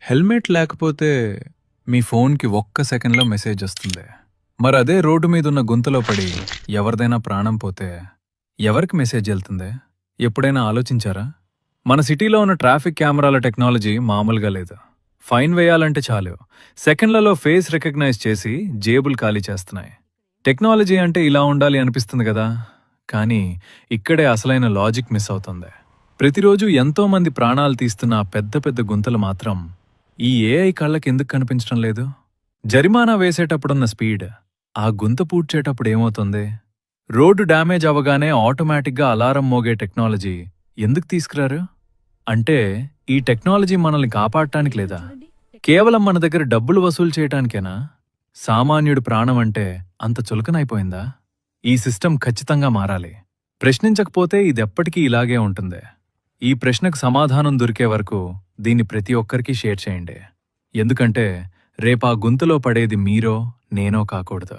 Helmet లేకపోతే మీ ఫోన్కి ఒక్క సెకండ్లో మెసేజ్ వస్తుంది. మరి అదే రోడ్డు మీదున్న గుంతలో పడి ఎవరిదైనా ప్రాణం పోతే ఎవరికి మెసేజ్ వెళ్తుంది? ఎప్పుడైనా ఆలోచించారా? మన సిటీలో ఉన్న ట్రాఫిక్ కెమెరాల టెక్నాలజీ మామూలుగా లేదు. ఫైన్ వేయాలంటే చాలు సెకండ్లలో ఫేస్ రికగ్నైజ్ చేసి జేబులు ఖాళీ చేస్తున్నాయి. టెక్నాలజీ అంటే ఇలా ఉండాలి అనిపిస్తుంది కదా, కానీ ఇక్కడే అసలైన లాజిక్ మిస్ అవుతుంది. ప్రతిరోజు ఎంతో మంది ప్రాణాలు తీస్తున్న ఆ పెద్ద పెద్ద గుంతలు మాత్రం ఈ ఏఐ కళ్ళకి ఎందుకు కనిపించడం లేదు? జరిమానా వేసేటప్పుడున్న స్పీడ్ ఆ గుంత పూడ్చేటప్పుడు ఏమవుతుంది? రోడ్డు డ్యామేజ్ అవ్వగానే ఆటోమేటిక్గా అలారం మోగే టెక్నాలజీ ఎందుకు తీసుకురారు? అంటే ఈ టెక్నాలజీ మనల్ని కాపాడటానికి లేదా, కేవలం మన దగ్గర డబ్బులు వసూలు చేయటానికేనా? సామాన్యుడి ప్రాణం అంటే అంత చులకనైపోయిందా? ఈ సిస్టమ్ ఖచ్చితంగా మారాలి. ప్రశ్నించకపోతే ఇదెప్పటికీ ఇలాగే ఉంటుంది. ఈ ప్రశ్నకు సమాధానం దొరికే వరకు దీన్ని ప్రతి ఒక్కరికి షేర్ చేయండి. ఎందుకంటే రేపా గుంతలో పడేది మీరో నేనో కాకూడదు.